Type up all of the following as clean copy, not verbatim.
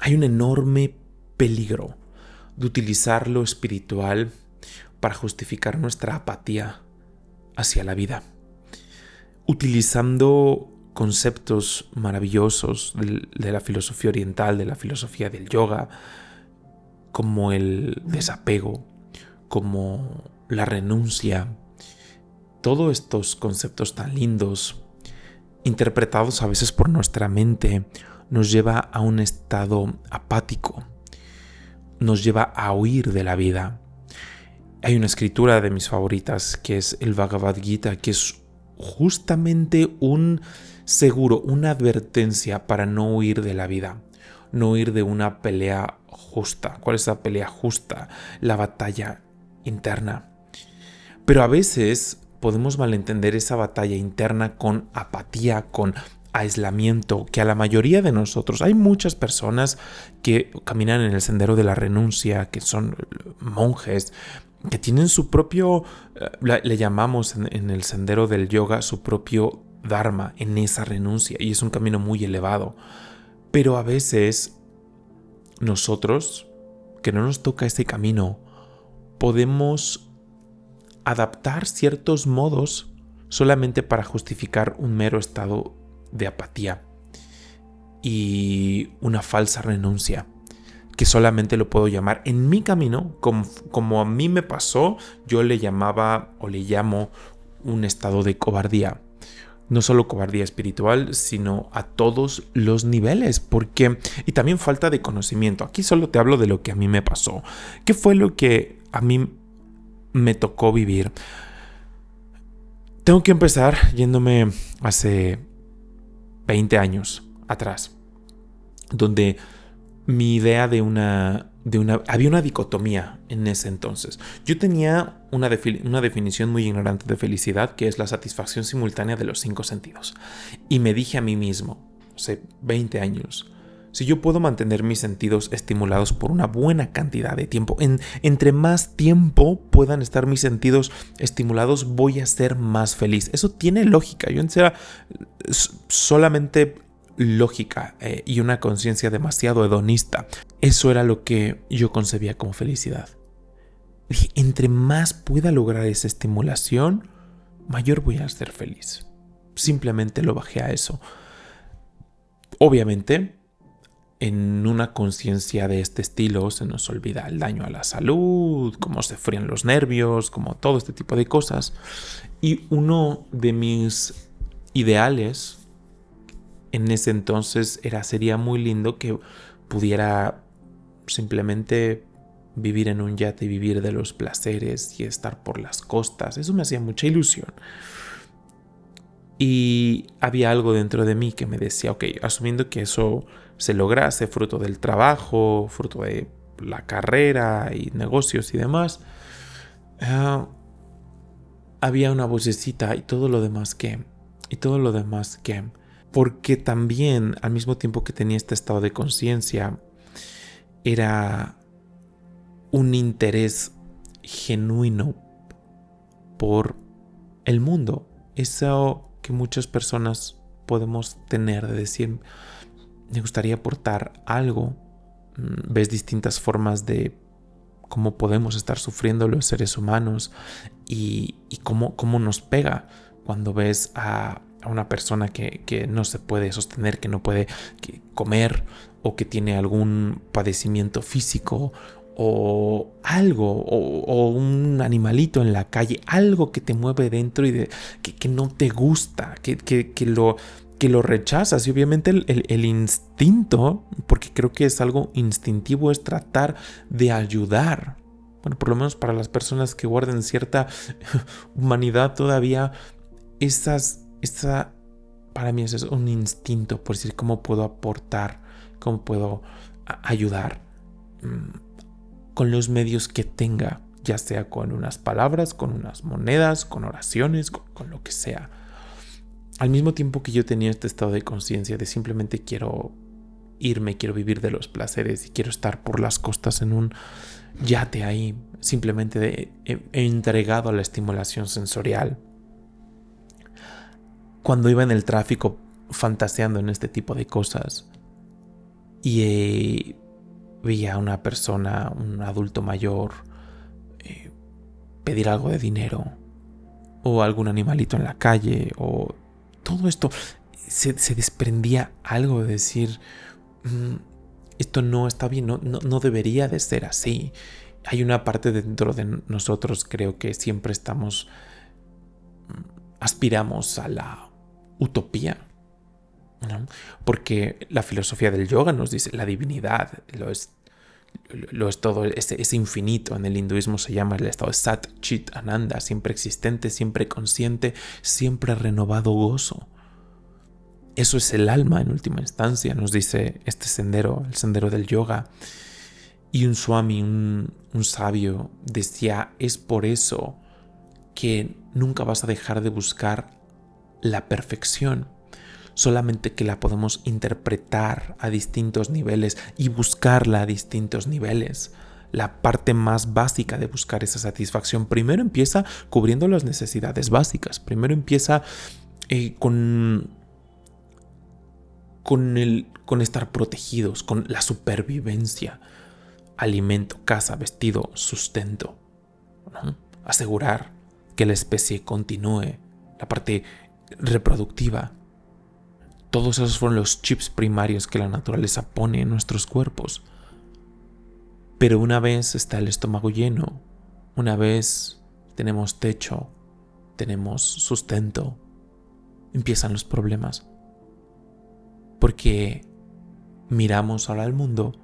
Hay un enorme peligro de utilizar lo espiritual para justificar nuestra apatía hacia la vida, utilizando conceptos maravillosos de la filosofía oriental, de la filosofía del yoga, como el desapego, como la renuncia, todos estos conceptos tan lindos, interpretados a veces por nuestra mente, nos lleva a un estado apático, nos lleva a huir de la vida. Hay una escritura de mis favoritas que es el Bhagavad Gita, que es justamente un seguro, una advertencia para no huir de la vida, no huir de una pelea justa. ¿Cuál es la pelea justa? La batalla interna. Pero a veces podemos malentender esa batalla interna con apatía, con aislamiento, que a la mayoría de nosotros, hay muchas personas que caminan en el sendero de la renuncia, que son monjes, que tienen su propio, le llamamos en el sendero del yoga, su propio dharma en esa renuncia, y es un camino muy elevado. Pero a veces nosotros, que no nos toca ese camino, podemos adaptar ciertos modos solamente para justificar un mero estado de apatía y una falsa renuncia, que solamente lo puedo llamar en mi camino, como a mí me pasó, yo le llamaba o le llamo un estado de cobardía. No solo cobardía espiritual, sino a todos los niveles, y también falta de conocimiento. Aquí solo te hablo de lo que a mí me pasó. ¿Qué fue lo que a mí me tocó vivir? Tengo que empezar yéndome hace 20 años atrás, donde mi idea había una dicotomía en ese entonces. Yo tenía una definición muy ignorante de felicidad, que es la satisfacción simultánea de los 5 sentidos. Y me dije a mí mismo, hace 20 años, si yo puedo mantener mis sentidos estimulados por una buena cantidad de tiempo, entre más tiempo puedan estar mis sentidos estimulados, voy a ser más feliz. Eso tiene lógica. Yo antes era solamente lógica y una conciencia demasiado hedonista. Eso era lo que yo concebía como felicidad. Dije, entre más pueda lograr esa estimulación, mayor voy a ser feliz. Simplemente lo bajé a eso. Obviamente, en una conciencia de este estilo se nos olvida el daño a la salud, cómo se frían los nervios, como todo este tipo de cosas. Y uno de mis ideales en ese entonces sería muy lindo que pudiera simplemente vivir en un yate y vivir de los placeres y estar por las costas. Eso me hacía mucha ilusión. Y había algo dentro de mí que me decía, ok, asumiendo que eso se lograse fruto del trabajo, fruto de la carrera y negocios y demás, había una vocecita y todo lo demás que, porque también al mismo tiempo que tenía este estado de conciencia, era un interés genuino por el mundo. Eso que muchas personas podemos tener de decir, me gustaría aportar algo. Ves distintas formas de cómo podemos estar sufriendo los seres humanos y cómo nos pega cuando ves a una persona que no se puede sostener, que no puede comer o que tiene algún padecimiento físico o algo, o un animalito en la calle, algo que te mueve dentro y que no te gusta, que lo rechazas. Y obviamente el instinto, porque creo que es algo instintivo, es tratar de ayudar. Bueno, por lo menos para las personas que guarden cierta humanidad todavía, para mí eso es un instinto, por decir cómo puedo aportar, cómo puedo ayudar con los medios que tenga, ya sea con unas palabras, con unas monedas, con oraciones, con lo que sea. Al mismo tiempo que yo tenía este estado de conciencia de simplemente quiero irme, quiero vivir de los placeres y quiero estar por las costas en un yate ahí, simplemente entregado a la estimulación sensorial. Cuando iba en el tráfico fantaseando en este tipo de cosas, y veía a una persona, un adulto mayor, pedir algo de dinero, o algún animalito en la calle, o todo esto, se desprendía algo de decir, esto no está bien, no debería de ser así. Hay una parte dentro de nosotros, creo que siempre aspiramos a la utopía, ¿no? Porque la filosofía del yoga nos dice la divinidad lo es todo, ese infinito. En el hinduismo se llama el estado de Sat, Chit, Ananda, siempre existente, siempre consciente, siempre renovado gozo. Eso es el alma en última instancia, nos dice este sendero, el sendero del yoga. Y un swami, un sabio, decía, es por eso que nunca vas a dejar de buscar la perfección, solamente que la podemos interpretar a distintos niveles y buscarla a distintos niveles. La parte más básica de buscar esa satisfacción primero empieza cubriendo las necesidades básicas, primero empieza con estar protegidos, con la supervivencia, alimento, casa, vestido, sustento, ¿no? Asegurar que la especie continúe, la parte reproductiva. Todos esos fueron los chips primarios que la naturaleza pone en nuestros cuerpos. Pero una vez está el estómago lleno, una vez tenemos techo, tenemos sustento, empiezan los problemas. Porque miramos ahora al mundo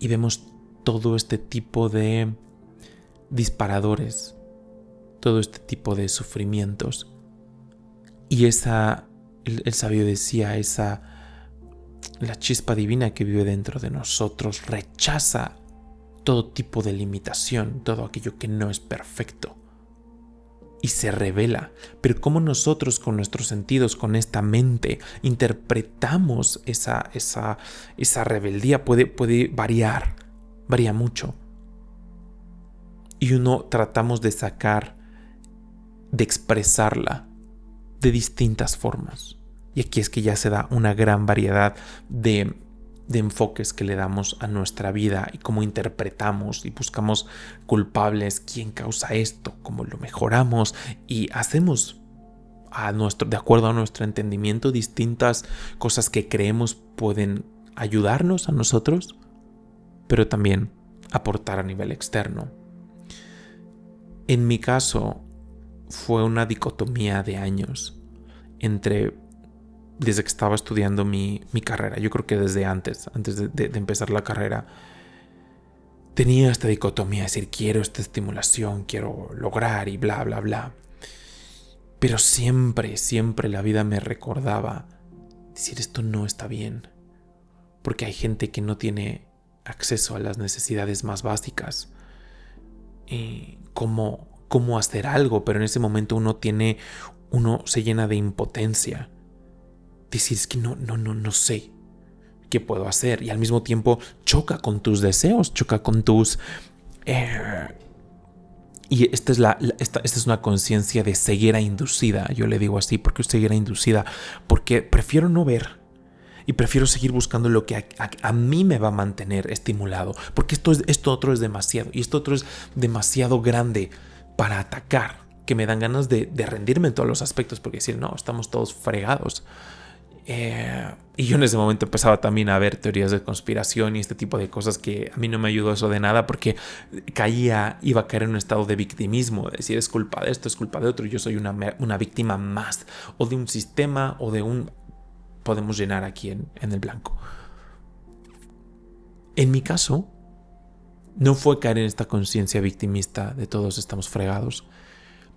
y vemos todo este tipo de disparadores, todo este tipo de sufrimientos. Y el sabio decía, la chispa divina que vive dentro de nosotros rechaza todo tipo de limitación, todo aquello que no es perfecto. Y se revela. Pero cómo nosotros con nuestros sentidos, con esta mente, interpretamos esa rebeldía puede variar, varía mucho. Y tratamos de expresarla de distintas formas. Y aquí es que ya se da una gran variedad de enfoques que le damos a nuestra vida y cómo interpretamos y buscamos culpables, quién causa esto, cómo lo mejoramos y hacemos de acuerdo a nuestro entendimiento distintas cosas que creemos pueden ayudarnos a nosotros, pero también aportar a nivel externo. En mi caso fue una dicotomía de años desde que estaba estudiando mi carrera. Yo creo que desde antes de empezar la carrera, tenía esta dicotomía, es decir, quiero esta estimulación, quiero lograr y bla, bla, bla. Pero siempre la vida me recordaba, decir, esto no está bien. Porque hay gente que no tiene acceso a las necesidades más básicas. Cómo hacer algo, pero en ese momento uno se llena de impotencia. Decir, es que no sé qué puedo hacer, y al mismo tiempo choca con tus deseos, choca con tus... Y esta es una conciencia de ceguera inducida, yo le digo así, porque es ceguera inducida, porque prefiero no ver y prefiero seguir buscando lo que a mí me va a mantener estimulado, porque esto otro es demasiado, y esto otro es demasiado grande para atacar, que me dan ganas de rendirme en todos los aspectos, porque decir, no, estamos todos fregados. Y yo en ese momento empezaba también a ver teorías de conspiración y este tipo de cosas, que a mí no me ayudó eso de nada, porque iba a caer en un estado de victimismo, de decir, es culpa de esto, es culpa de otro, yo soy una víctima más, o de un sistema, o de podemos llenar aquí en el blanco. En mi caso, no fue caer en esta conciencia victimista de todos estamos fregados,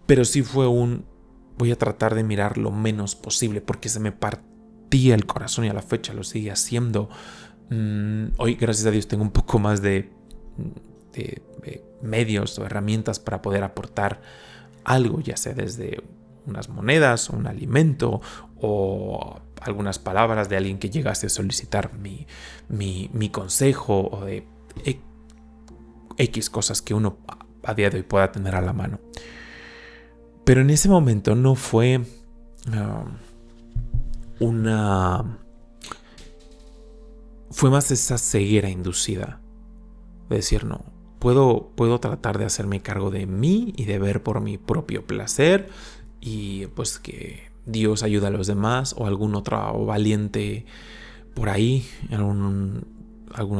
pero sí fue voy a tratar de mirar lo menos posible, porque se me partía el corazón y a la fecha lo sigue haciendo. Hoy, gracias a Dios, tengo un poco más de medios o herramientas para poder aportar algo, ya sea desde unas monedas o un alimento o algunas palabras de alguien que llegase a solicitar mi consejo, o de X cosas que uno a día de hoy pueda tener a la mano. Pero en ese momento no fue fue más esa ceguera inducida. De decir, no, puedo tratar de hacerme cargo de mí y de ver por mi propio placer y pues que Dios ayuda a los demás o algún otro valiente por ahí, alguna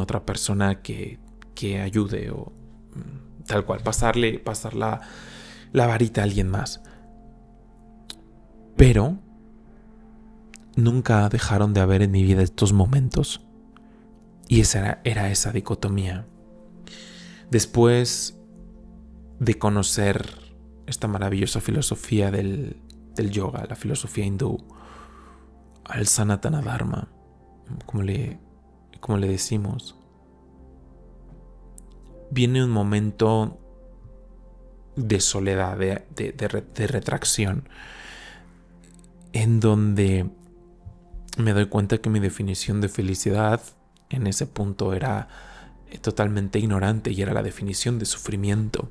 otra persona que ayude o tal cual, pasar la varita a alguien más. Pero nunca dejaron de haber en mi vida estos momentos. Y esa era esa dicotomía. Después de conocer esta maravillosa filosofía del yoga, la filosofía hindú, al Sanatana Dharma, como le decimos, viene un momento de soledad, de retracción, en donde me doy cuenta que mi definición de felicidad en ese punto era totalmente ignorante y era la definición de sufrimiento.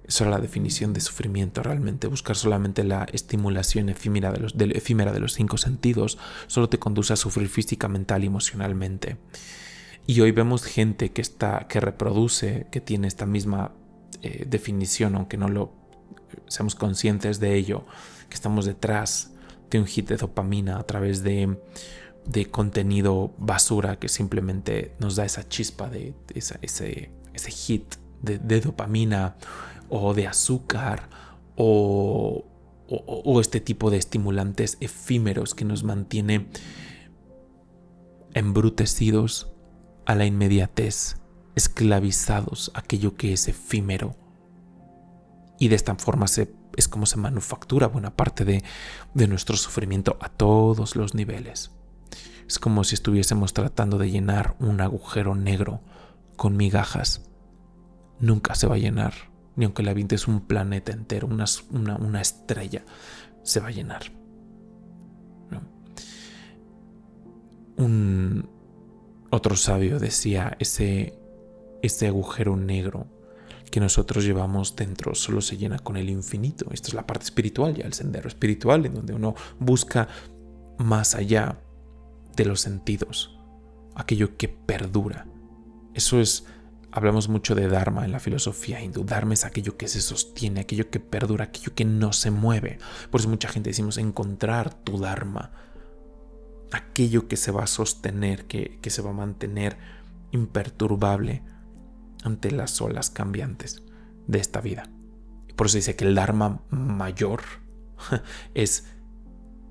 Eso era la definición de sufrimiento realmente. Buscar solamente la estimulación efímera de los 5 sentidos solo te conduce a sufrir física, mental y emocionalmente. Y hoy vemos gente que reproduce, que tiene esta misma definición, aunque no lo seamos conscientes de ello, que estamos detrás de un hit de dopamina a través de contenido basura que simplemente nos da esa chispa de ese hit de dopamina o de azúcar o este tipo de estimulantes efímeros que nos mantiene embrutecidos a la inmediatez, esclavizados a aquello que es efímero. Y de esta forma es como se manufactura buena parte de nuestro sufrimiento a todos los niveles. Es como si estuviésemos tratando de llenar un agujero negro con migajas. Nunca se va a llenar, ni aunque le avientes un planeta entero, una estrella, se va a llenar. ¿No? Otro sabio decía, ese agujero negro que nosotros llevamos dentro solo se llena con el infinito. Esto es la parte espiritual, ya el sendero espiritual, en donde uno busca más allá de los sentidos, aquello que perdura. Eso es, hablamos mucho de Dharma en la filosofía hindú. Dharma es aquello que se sostiene, aquello que perdura, aquello que no se mueve. Por eso mucha gente decimos encontrar tu Dharma, aquello que se va a sostener, que se va a mantener imperturbable ante las olas cambiantes de esta vida. Por eso dice que el Dharma mayor es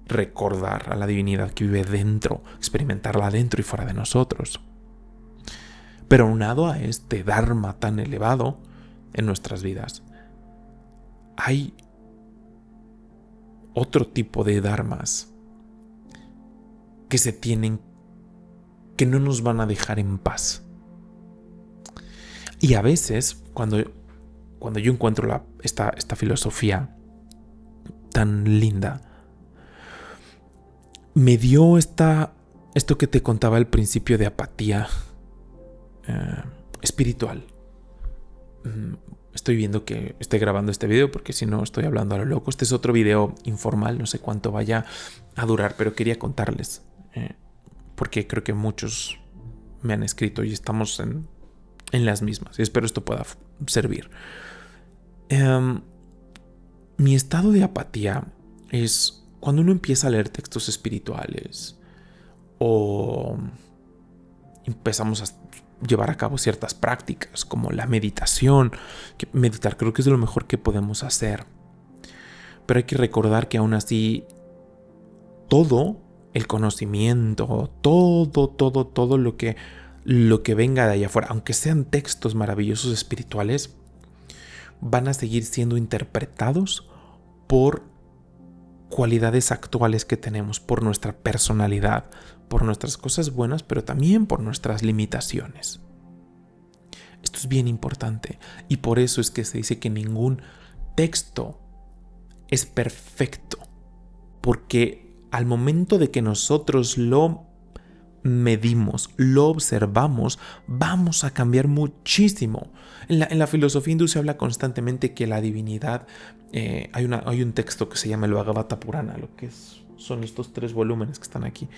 recordar a la divinidad que vive dentro, experimentarla dentro y fuera de nosotros. Pero aunado a este Dharma tan elevado en nuestras vidas, hay otro tipo de Dharmas que no nos van a dejar en paz. Y a veces, cuando yo encuentro esta filosofía tan linda, me dio esto que te contaba al principio de apatía espiritual. Estoy viendo que estoy grabando este video porque si no estoy hablando a lo loco. Este es otro video informal, no sé cuánto vaya a durar, pero quería contarles porque creo que muchos me han escrito y estamos en las mismas y espero esto pueda servir. Mi estado de apatía es cuando uno empieza a leer textos espirituales o empezamos a llevar a cabo ciertas prácticas como la meditación. Meditar creo que es de lo mejor que podemos hacer, pero hay que recordar que aún así todo el conocimiento, todo lo que venga de allá afuera, aunque sean textos maravillosos espirituales, van a seguir siendo interpretados por cualidades actuales que tenemos, por nuestra personalidad, por nuestras cosas buenas, pero también por nuestras limitaciones. Esto es bien importante y por eso es que se dice que ningún texto es perfecto, porque al momento de que nosotros lo medimos, lo observamos, vamos a cambiar muchísimo. En la filosofía hindú se habla constantemente que la divinidad, hay un texto que se llama el Bhagavata Purana, lo que son estos 3 volúmenes que están aquí.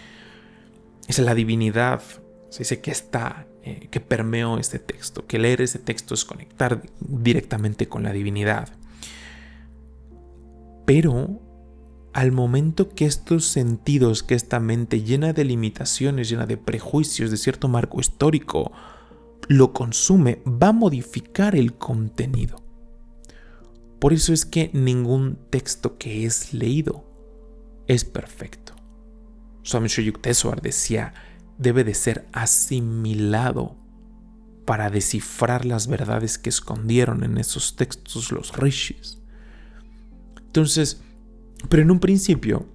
Es la divinidad Se dice que permeó este texto, que leer ese texto es conectar directamente con la divinidad. Pero al momento que estos sentidos, que esta mente llena de limitaciones, llena de prejuicios, de cierto marco histórico, lo consume, va a modificar el contenido. Por eso es que ningún texto que es leído es perfecto. Swami Sri Yukteswar decía, debe de ser asimilado para descifrar las verdades que escondieron en esos textos los rishis. Entonces, pero en un principio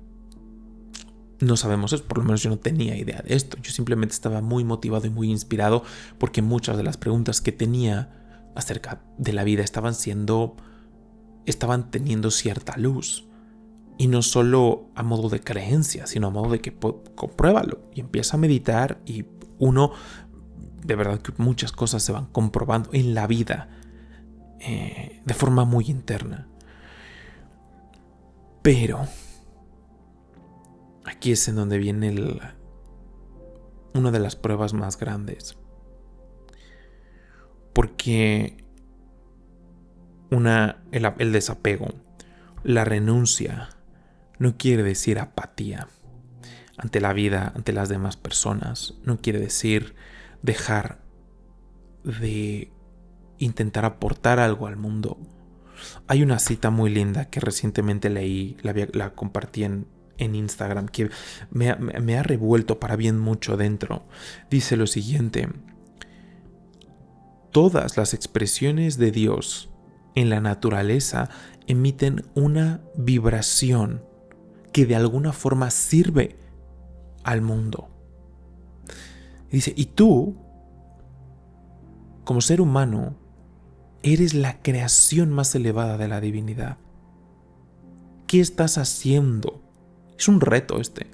no sabemos eso, por lo menos yo no tenía idea de esto. Yo simplemente estaba muy motivado y muy inspirado porque muchas de las preguntas que tenía acerca de la vida estaban teniendo cierta luz. Y no solo a modo de creencia, sino a modo de que compruébalo y empieza a meditar y uno, de verdad que muchas cosas se van comprobando en la vida de forma muy interna. Pero aquí es en donde viene una de las pruebas más grandes. Porque el desapego, la renuncia, no quiere decir apatía ante la vida, ante las demás personas. No quiere decir dejar de intentar aportar algo al mundo. Hay una cita muy linda que recientemente leí, la compartí en Instagram, que me ha revuelto para bien mucho dentro. Dice lo siguiente: todas las expresiones de Dios en la naturaleza emiten una vibración que de alguna forma sirve al mundo. Y dice, y tú, como ser humano, eres la creación más elevada de la divinidad. ¿Qué estás haciendo? Es un reto este.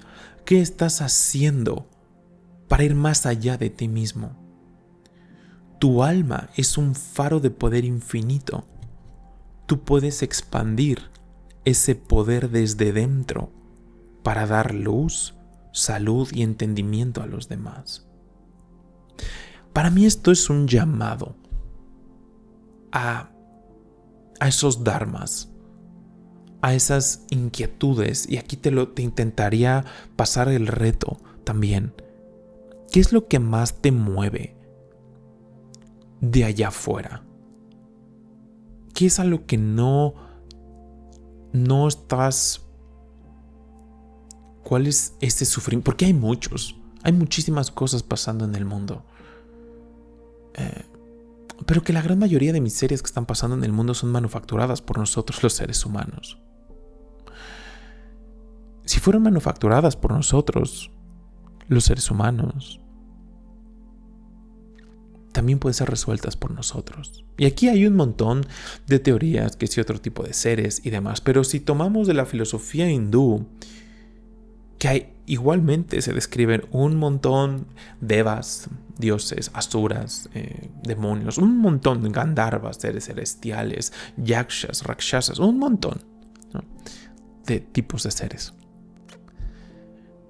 ¿Qué estás haciendo para ir más allá de ti mismo? Tu alma es un faro de poder infinito. Tú puedes expandir ese poder desde dentro para dar luz, salud y entendimiento a los demás. Para mí esto es un llamado a esos dharmas, a esas inquietudes, y aquí te intentaría pasar el reto también. ¿Qué es lo que más te mueve de allá afuera? ¿Qué es a lo que no estás? ¿Cuál es ese sufrimiento? Porque hay muchísimas cosas pasando en el mundo. Pero que la gran mayoría de miserias que están pasando en el mundo son manufacturadas por nosotros los seres humanos. Si fueran manufacturadas por nosotros, los seres humanos, también pueden ser resueltas por nosotros. Y aquí hay un montón de teorías, que sí, otro tipo de seres y demás. Pero si tomamos de la filosofía hindú, que igualmente se describen un montón de devas, dioses, asuras, demonios, un montón de gandharvas, seres celestiales, yakshas, rakshasas, un montón, ¿no?, de tipos de seres.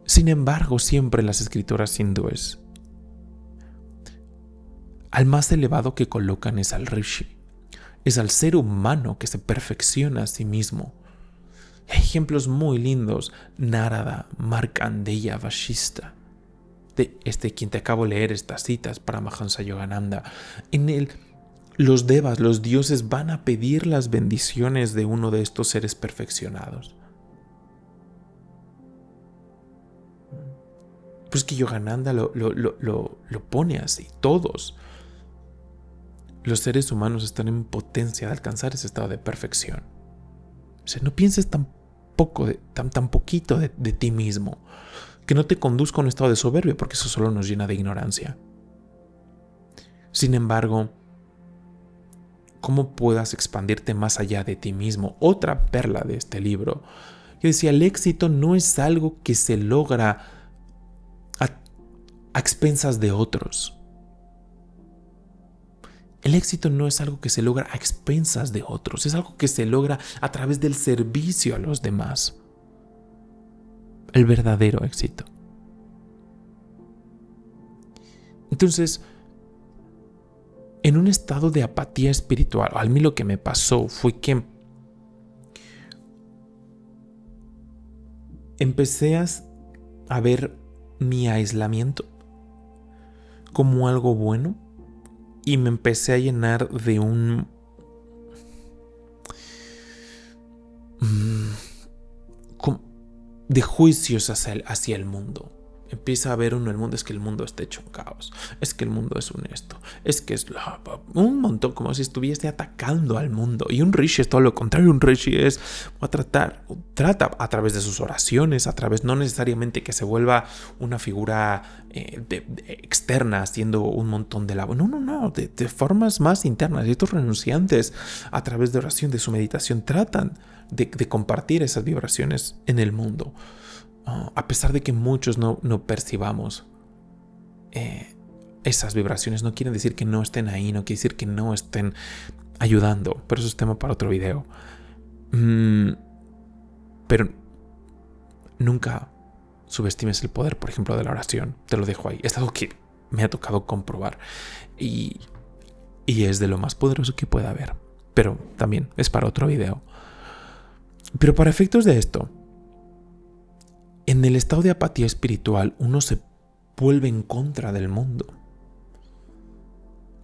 Sin embargo, siempre las escritoras hindúes, al más elevado que colocan es al rishi, es al ser humano que se perfecciona a sí mismo. Hay ejemplos muy lindos: Narada, Markandeya, Vashista, de quien te acabo de leer estas citas, para Paramahansa Yogananda. En los devas, los dioses, van a pedir las bendiciones de uno de estos seres perfeccionados. Pues que Yogananda lo pone así. Todos los seres humanos están en potencia de alcanzar ese estado de perfección. O sea, no pienses tan poquito de ti mismo, que no te conduzca a un estado de soberbia, porque eso solo nos llena de ignorancia. Sin embargo, ¿cómo puedas expandirte más allá de ti mismo? Otra perla de este libro, que decía: el éxito no es algo que se logra a expensas de otros. El éxito no es algo que se logra a expensas de otros, es algo que se logra a través del servicio a los demás. El verdadero éxito. Entonces, en un estado de apatía espiritual, a mí lo que me pasó fue que empecé a ver mi aislamiento como algo bueno y me empecé a llenar de de juicios hacia el mundo. Empieza a ver uno el mundo, es que el mundo está hecho un caos, es que el mundo es un esto, es que es un montón, como si estuviese atacando al mundo. Y un rishi es todo lo contrario. Un rishi trata a través de sus oraciones, a través no necesariamente que se vuelva una figura externa haciendo un montón de labor, no, de formas más internas. Y estos renunciantes, a través de oración, de su meditación, tratan de compartir esas vibraciones en el mundo. A pesar de que muchos no percibamos esas vibraciones, no quieren decir que no estén ahí, no quiere decir que no estén ayudando, pero eso es tema para otro video. Pero nunca subestimes el poder, por ejemplo, de la oración. Te lo dejo ahí. Es algo que me ha tocado comprobar y es de lo más poderoso que puede haber, pero también es para otro video. Pero para efectos de esto, en el estado de apatía espiritual, uno se vuelve en contra del mundo,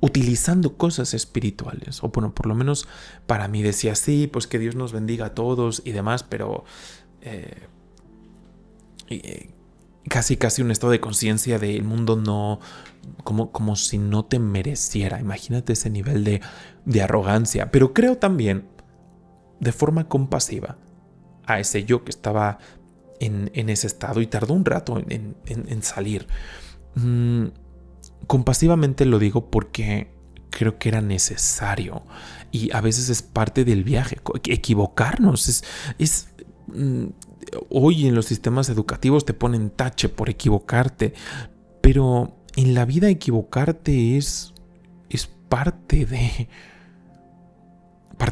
utilizando cosas espirituales. O bueno, por lo menos para mí decía, sí, pues que Dios nos bendiga a todos y demás, pero casi un estado de conciencia del mundo no, como si no te mereciera. Imagínate ese nivel de arrogancia. Pero creo también, de forma compasiva, a ese yo que estaba en ese estado y tardó un rato en salir. Compasivamente lo digo porque creo que era necesario y a veces es parte del viaje. Equivocarnos hoy en los sistemas educativos te ponen tache por equivocarte, pero en la vida equivocarte es parte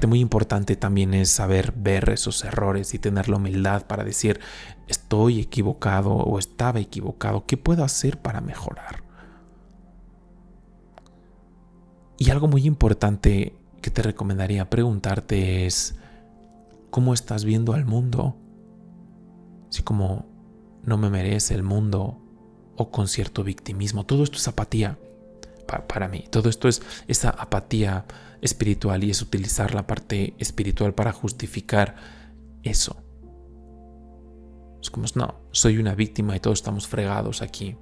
muy importante. También es saber ver esos errores y tener la humildad para decir, estoy equivocado o estaba equivocado, ¿qué puedo hacer para mejorar? Y algo muy importante que te recomendaría preguntarte es, ¿cómo estás viendo al mundo? Si como no me merece el mundo, o con cierto victimismo. Todo esto es apatía para mí. Todo esto es esa apatía espiritual y es utilizar la parte espiritual para justificar eso. Es como, no, soy una víctima y todos estamos fregados aquí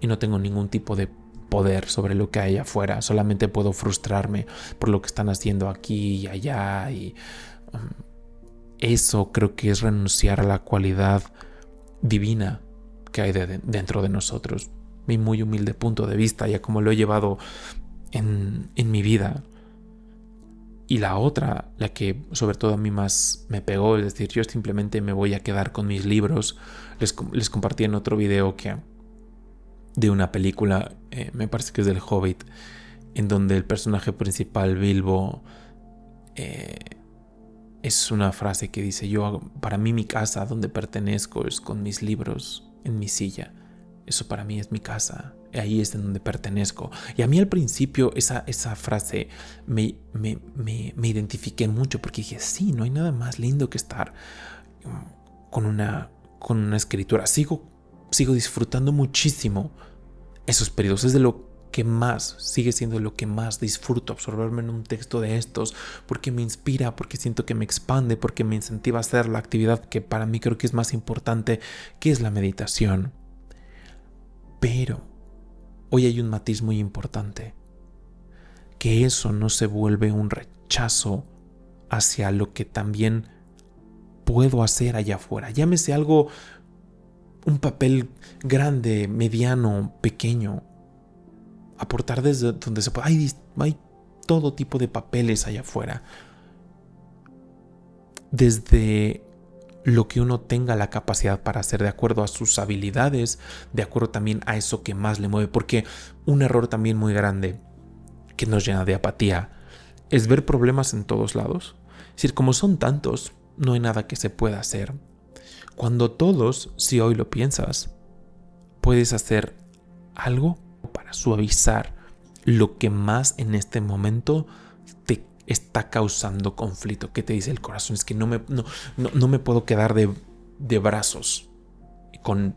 y no tengo ningún tipo de poder sobre lo que hay afuera. Solamente puedo frustrarme por lo que están haciendo aquí y allá y eso creo que es renunciar a la cualidad divina que hay dentro de nosotros. Mi muy humilde punto de vista, ya como lo he llevado en mi vida. Y la otra, la que sobre todo a mí más me pegó, es decir, yo simplemente me voy a quedar con mis libros. Les compartí en otro video de una película, me parece que es del Hobbit, en donde el personaje principal, Bilbo, es una frase que dice, para mí mi casa donde pertenezco es con mis libros en mi silla. Eso para mí es mi casa, ahí es en donde pertenezco. Y a mí al principio esa frase me identifiqué mucho porque dije, sí, no hay nada más lindo que estar con una escritura. Sigo disfrutando muchísimo esos periodos, es de lo que más, sigue siendo lo que más disfruto, absorberme en un texto de estos, porque me inspira, porque siento que me expande, porque me incentiva a hacer la actividad que para mí creo que es más importante, que es la meditación. Pero hoy hay un matiz muy importante, que eso no se vuelve un rechazo hacia lo que también puedo hacer allá afuera. Llámese algo, un papel grande, mediano, pequeño. Aportar desde donde se puede. Hay todo tipo de papeles allá afuera. Desde lo que uno tenga la capacidad para hacer de acuerdo a sus habilidades, de acuerdo también a eso que más le mueve, porque un error también muy grande que nos llena de apatía es ver problemas en todos lados. Es decir, como son tantos, no hay nada que se pueda hacer. Cuando todos, si hoy lo piensas, puedes hacer algo para suavizar lo que más en este momento te está causando conflicto. ¿Qué te dice el corazón? Es que no me puedo quedar de brazos con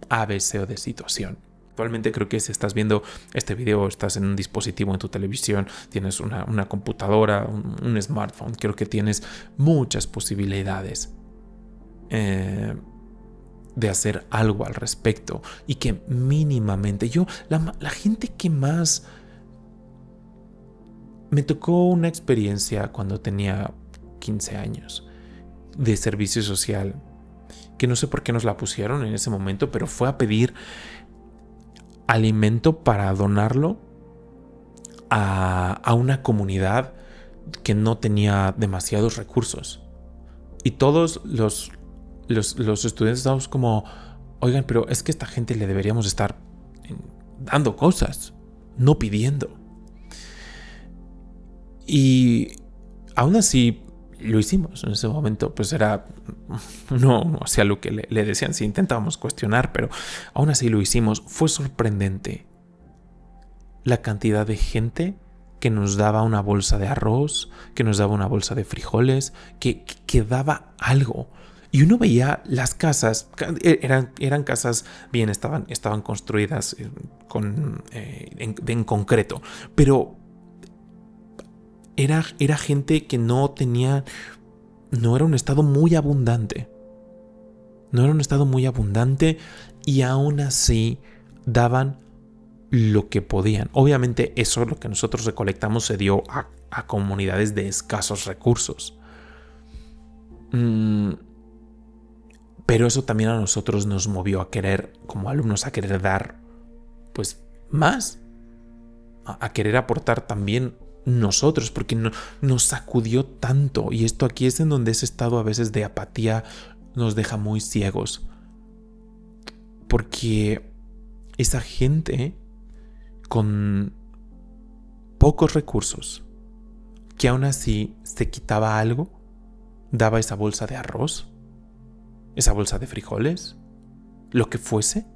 A, B, C o de situación. Actualmente creo que si estás viendo este video, estás en un dispositivo en tu televisión, tienes una computadora, un smartphone, creo que tienes muchas posibilidades de hacer algo al respecto y que mínimamente la gente que más me tocó una experiencia cuando tenía 15 años de servicio social, que no sé por qué nos la pusieron en ese momento, pero fue a pedir alimento para donarlo a una comunidad que no tenía demasiados recursos. Y todos los estudiantes estábamos como, oigan, pero es que a esta gente le deberíamos estar dando cosas, no pidiendo. Y aún así lo hicimos. En ese momento pues no hacía lo que le decían, sí intentábamos cuestionar, pero aún así lo hicimos. Fue sorprendente la cantidad de gente que nos daba una bolsa de arroz, que nos daba una bolsa de frijoles, que daba algo. Y uno veía las casas, eran casas bien, estaban construidas en concreto, pero era gente que no era un estado muy abundante. No era un estado muy abundante y aún así daban lo que podían. Obviamente eso, lo que nosotros recolectamos, se dio a comunidades de escasos recursos. Pero eso también a nosotros nos movió a querer, como alumnos, a querer dar pues más, a querer aportar también nosotros, porque nos sacudió tanto. Y esto aquí es en donde ese estado a veces de apatía nos deja muy ciegos, porque esa gente con pocos recursos, que aún así se quitaba algo, daba esa bolsa de arroz, esa bolsa de frijoles, lo que fuese,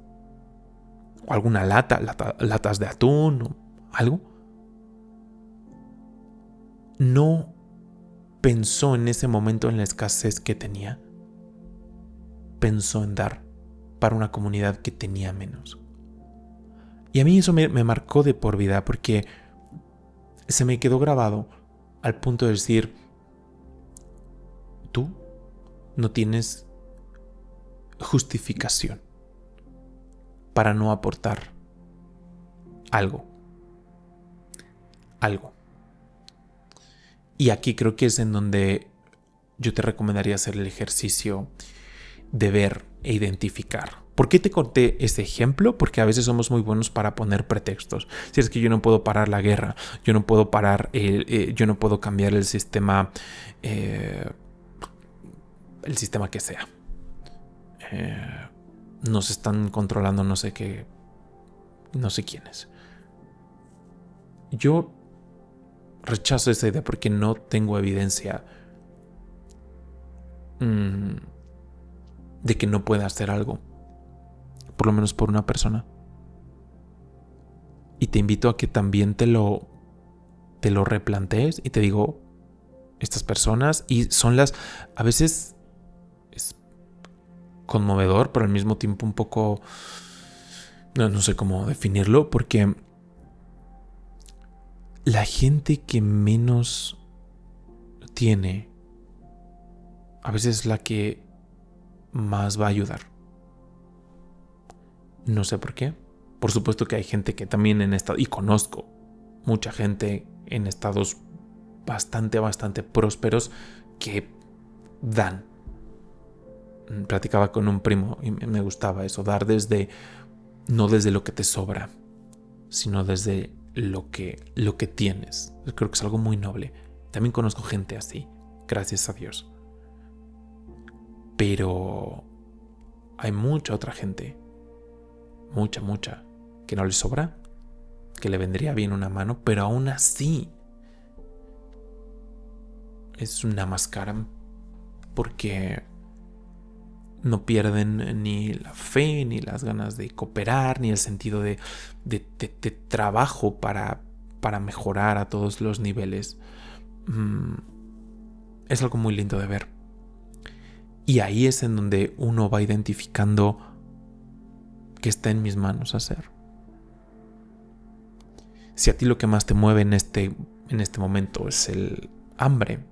o alguna latas de atún o algo. No pensó en ese momento en la escasez que tenía. Pensó en dar para una comunidad que tenía menos. Y a mí eso me marcó de por vida, porque se me quedó grabado al punto de decir, tú no tienes justificación para no aportar algo. Y aquí creo que es en donde yo te recomendaría hacer el ejercicio de ver e identificar. ¿Por qué te conté ese ejemplo? Porque a veces somos muy buenos para poner pretextos. Si es que yo no puedo parar la guerra, yo no puedo yo no puedo cambiar el sistema que sea. Nos están controlando no sé qué, no sé quiénes. Yo rechazo esa idea porque no tengo evidencia de que no pueda hacer algo, por lo menos por una persona. Y te invito a que también te lo replantees y te digo, estas personas, y son a veces es conmovedor, pero al mismo tiempo un poco, no sé cómo definirlo, porque la gente que menos tiene a veces es la que más va a ayudar. No sé por qué. Por supuesto que hay gente que también y conozco mucha gente en estados bastante prósperos que dan. Platicaba con un primo y me gustaba eso, dar no desde lo que te sobra, sino desde lo que tienes. Creo que es algo muy noble. También conozco gente así, gracias a Dios. Pero hay mucha otra gente, mucha, que no le sobra, que le vendría bien una mano, pero aún así es una máscara, porque no pierden ni la fe, ni las ganas de cooperar, ni el sentido de trabajo para mejorar a todos los niveles. Es algo muy lindo de ver. Y ahí es en donde uno va identificando que está en mis manos hacer. Si a ti lo que más te mueve en este momento es el hambre,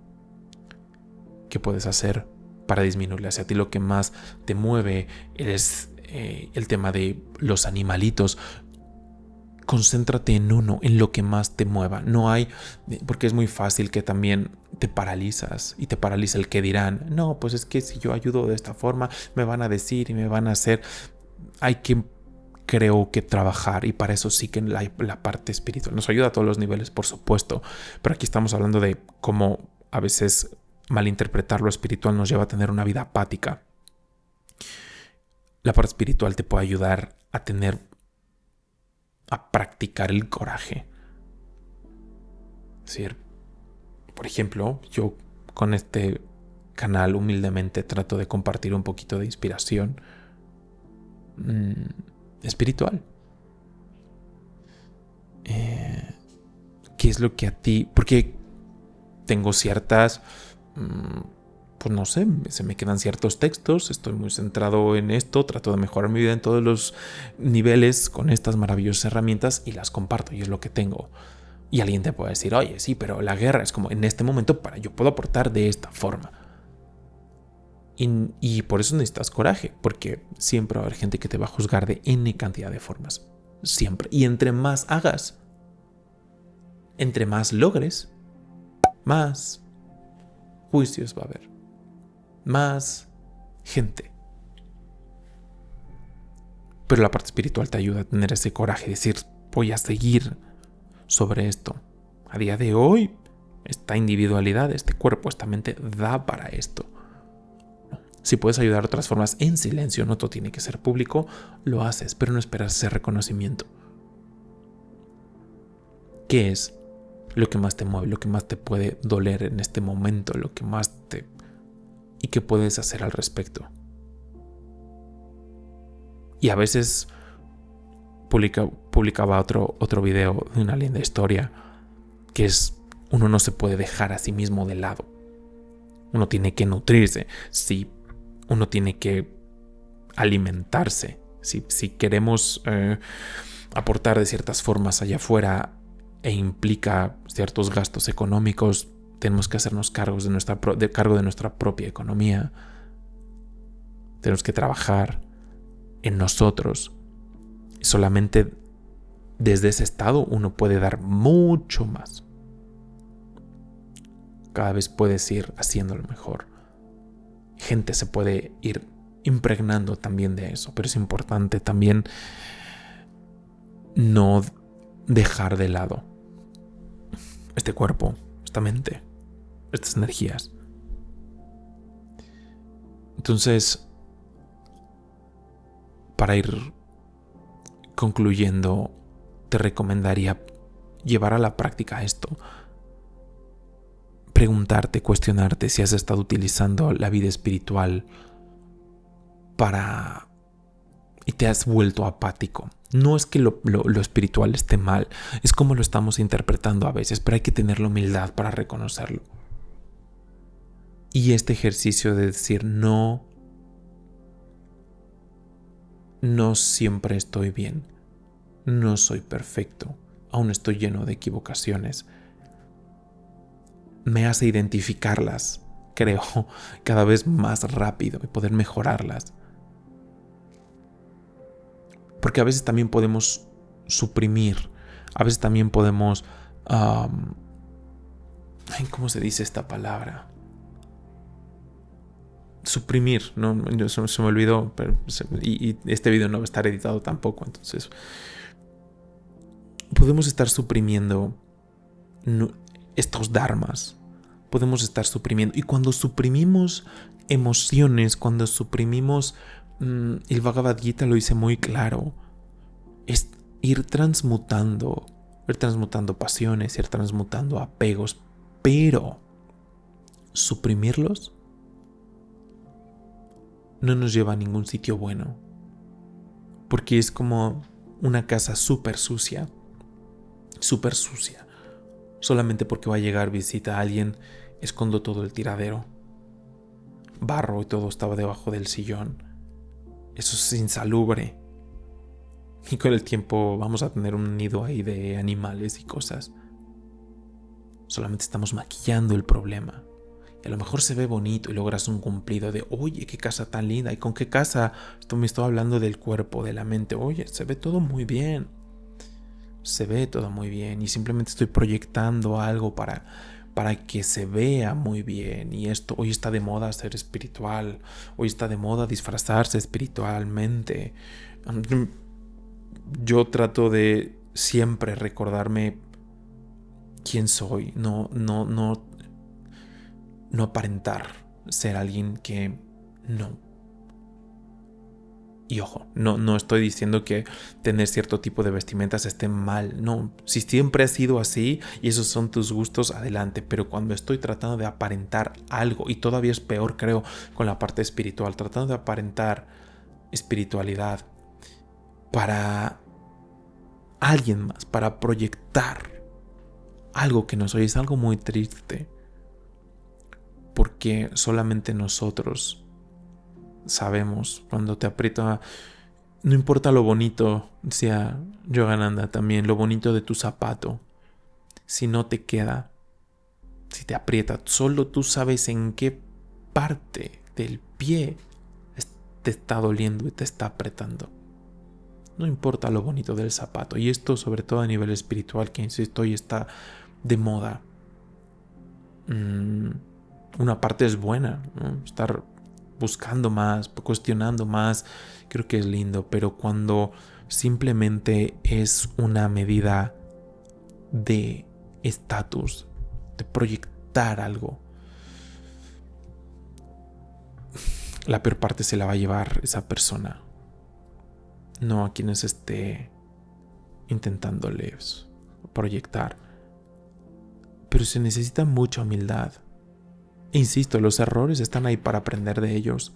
¿qué puedes hacer para disminuirla? Si a ti lo que más te mueve es el tema de los animalitos, concéntrate en uno, en lo que más te mueva. No hay, porque es muy fácil que también te paralizas y te paraliza el que dirán. No, pues es que si yo ayudo de esta forma, me van a decir y me van a hacer. Hay que, creo que trabajar, y para eso sí que la parte espiritual nos ayuda a todos los niveles, por supuesto. Pero aquí estamos hablando de cómo a veces malinterpretar lo espiritual nos lleva a tener una vida apática. La parte espiritual te puede ayudar a practicar el coraje. Es decir, por ejemplo, yo con este canal humildemente trato de compartir un poquito de inspiración espiritual. ¿Qué es lo que a ti? Porque tengo ciertas, pues no sé, se me quedan ciertos textos, estoy muy centrado en esto, trato de mejorar mi vida en todos los niveles con estas maravillosas herramientas y las comparto, y es lo que tengo. Y alguien te puede decir, oye, sí, pero la guerra es como en este momento yo puedo aportar de esta forma. Y por eso necesitas coraje, porque siempre va a haber gente que te va a juzgar de N cantidad de formas. Siempre. Y entre más hagas, entre más logres, más juicios va a haber. Más gente. Pero la parte espiritual te ayuda a tener ese coraje, decir, voy a seguir sobre esto. A día de hoy, esta individualidad, este cuerpo, esta mente da para esto. Si puedes ayudar de otras formas en silencio, no todo tiene que ser público, lo haces, pero no esperas ese reconocimiento. ¿Qué es lo que más te mueve, lo que más te puede doler en este momento, lo que más te... y qué puedes hacer al respecto? Y a veces publicaba otro video de una linda historia, que es, uno no se puede dejar a sí mismo de lado. Uno tiene que nutrirse. Sí, uno tiene que alimentarse. Si queremos aportar de ciertas formas allá afuera e implica ciertos gastos económicos, tenemos que hacernos cargo de nuestra propia economía. Tenemos que trabajar en nosotros. Solamente desde ese estado uno puede dar mucho más. Cada vez puedes ir haciéndolo mejor. Gente se puede ir impregnando también de eso, pero es importante también no dejar de lado este cuerpo, esta mente, estas energías. Entonces, para ir concluyendo, te recomendaría llevar a la práctica esto. Preguntarte, cuestionarte si has estado utilizando la vida espiritual y te has vuelto apático. No es que lo espiritual esté mal, es como lo estamos interpretando a veces, pero hay que tener la humildad para reconocerlo. Y este ejercicio de decir no siempre estoy bien, no soy perfecto, aún estoy lleno de equivocaciones, me hace identificarlas, creo, cada vez más rápido y poder mejorarlas. Porque a veces también podemos suprimir, a veces también podemos... ¿cómo se dice esta palabra? Suprimir, ¿no? Se me olvidó, y este video no va a estar editado tampoco, entonces podemos estar suprimiendo estos dharmas, podemos estar suprimiendo, y cuando suprimimos emociones, cuando suprimimos, el Bhagavad Gita lo dice muy claro, es ir transmutando pasiones, ir transmutando apegos, pero suprimirlos no nos lleva a ningún sitio bueno. Porque es como una casa súper sucia. Súper sucia. Solamente porque va a llegar visita a alguien, escondo todo el tiradero. Barro y todo estaba debajo del sillón. Eso es insalubre. Y con el tiempo vamos a tener un nido ahí de animales y cosas. Solamente estamos maquillando el problema. Y a lo mejor se ve bonito y logras un cumplido de, oye, qué casa tan linda. ¿Y con qué casa? Esto me estoy hablando del cuerpo, de la mente. Oye, se ve todo muy bien. Se ve todo muy bien. Y simplemente estoy proyectando algo para que se vea muy bien. Y esto, hoy está de moda ser espiritual. Hoy está de moda disfrazarse espiritualmente. Yo trato de siempre recordarme quién soy. No aparentar ser alguien que no. Y ojo, no estoy diciendo que tener cierto tipo de vestimentas esté mal. No, si siempre has sido así y esos son tus gustos, adelante. Pero cuando estoy tratando de aparentar algo, y todavía es peor creo con la parte espiritual, tratando de aparentar espiritualidad para alguien más, para proyectar algo que no soy, es algo muy triste. Porque solamente nosotros sabemos cuando te aprieta. No importa lo bonito, decía Yogananda también, lo bonito de tu zapato. Si no te queda, si te aprieta, solo tú sabes en qué parte del pie te está doliendo y te está apretando. No importa lo bonito del zapato. Y esto sobre todo a nivel espiritual, que insisto, hoy está de moda. Una parte es buena, ¿no? Estar buscando más, cuestionando más, creo que es lindo, pero cuando simplemente es una medida de estatus, de proyectar algo, la peor parte se la va a llevar esa persona, no a quienes esté intentándoles proyectar. Pero se necesita mucha humildad. Insisto, los errores están ahí para aprender de ellos.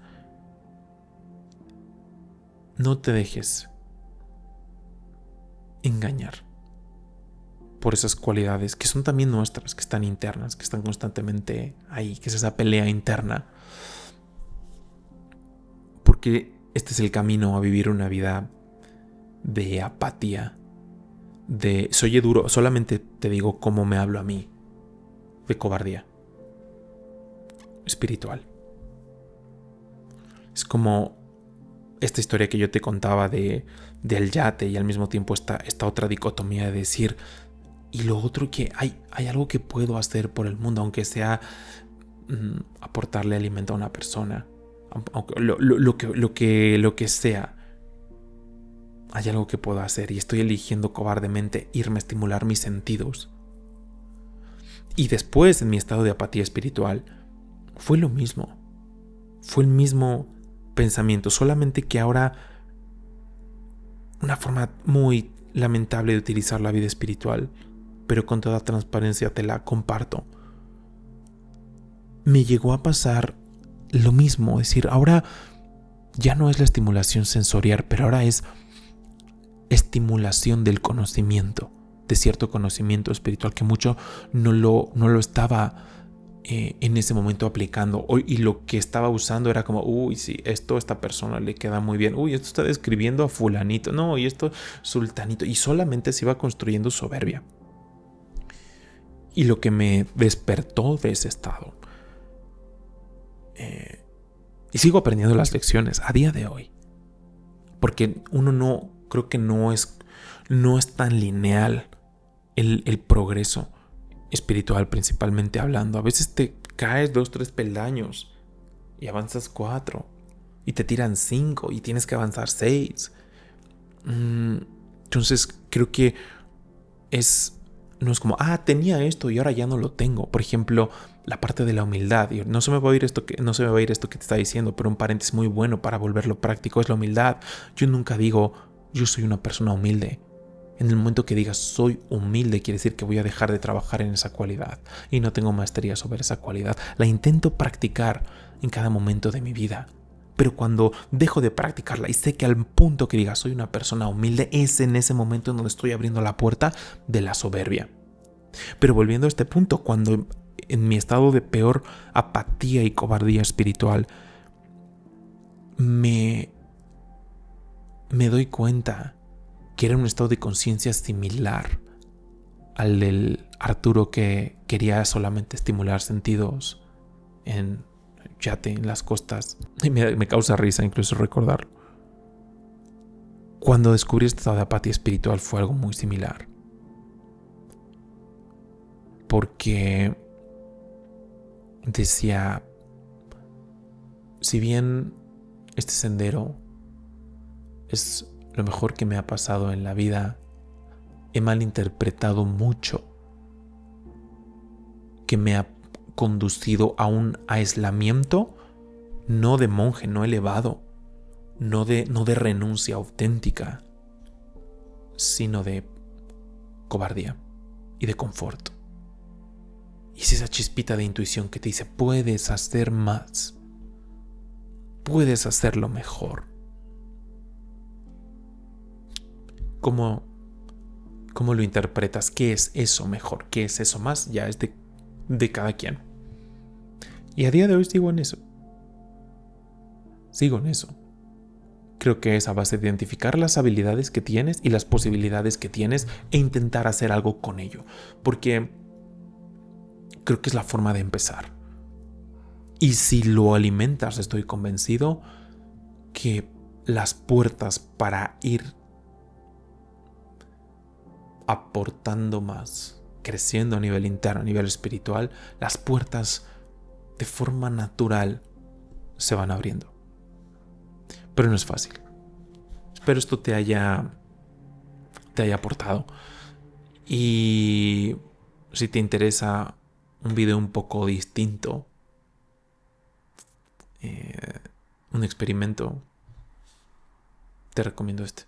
No te dejes engañar por esas cualidades que son también nuestras, que están internas, que están constantemente ahí, que es esa pelea interna. Porque este es el camino a vivir una vida de apatía, de soy duro, solamente te digo cómo me hablo a mí, de cobardía espiritual. Es como esta historia que yo te contaba del yate y al mismo tiempo esta otra dicotomía de decir, y lo otro que hay algo que puedo hacer por el mundo, aunque sea aportarle alimento a una persona, aunque lo que sea, hay algo que puedo hacer y estoy eligiendo cobardemente irme a estimular mis sentidos. Y después, en mi estado de apatía espiritual, fue lo mismo. Fue el mismo pensamiento, solamente que ahora una forma muy lamentable de utilizar la vida espiritual, pero con toda transparencia te la comparto. Me llegó a pasar lo mismo, es decir, ahora ya no es la estimulación sensorial, pero ahora es estimulación del conocimiento, de cierto conocimiento espiritual que mucho no lo estaba en ese momento aplicando, y lo que estaba usando era como, uy, sí, esto a esta persona le queda muy bien, uy, esto está describiendo a fulanito, no, y esto sultanito, y solamente se iba construyendo soberbia. Y lo que me despertó de ese estado, y sigo aprendiendo las lecciones a día de hoy, porque uno creo que no es tan lineal el progreso espiritual, principalmente hablando. A veces te caes 2, 3 peldaños y avanzas 4 y te tiran 5 y tienes que avanzar 6. Entonces creo que no es como, tenía esto y ahora ya no lo tengo. Por ejemplo, la parte de la humildad. No se me va a ir esto que te está diciendo, pero un paréntesis muy bueno para volverlo práctico es la humildad. Yo nunca digo, yo soy una persona humilde. En el momento que digas soy humilde, quiere decir que voy a dejar de trabajar en esa cualidad y no tengo maestría sobre esa cualidad. La intento practicar en cada momento de mi vida, Pero cuando dejo de practicarla y sé que al punto que diga soy una persona humilde, es en ese momento en donde estoy abriendo la puerta de la soberbia. Pero volviendo a este punto, cuando en mi estado de peor apatía y cobardía espiritual me doy cuenta que era un estado de conciencia similar al del Arturo que quería solamente estimular sentidos en yate en las costas. Y me causa risa incluso recordarlo. Cuando descubrí este estado de apatía espiritual fue algo muy similar. Porque decía, si bien este sendero es lo mejor que me ha pasado en la vida, he malinterpretado mucho que me ha conducido a un aislamiento no de monje, no elevado, no de renuncia auténtica, sino de cobardía y de confort. Y es esa chispita de intuición que te dice, puedes hacer más, puedes hacerlo mejor. ¿Cómo lo interpretas? ¿Qué es eso mejor? ¿Qué es eso más? Ya es de cada quien. Y a día de hoy sigo en eso. Creo que es a base de identificar las habilidades que tienes y las posibilidades que tienes e intentar hacer algo con ello. Porque creo que es la forma de empezar. Y si lo alimentas, estoy convencido que las puertas para ir aportando más, creciendo a nivel interno, a nivel espiritual, las puertas de forma natural se van abriendo. Pero no es fácil. Espero esto te haya aportado. Y si te interesa un video un poco distinto, un experimento, te recomiendo este.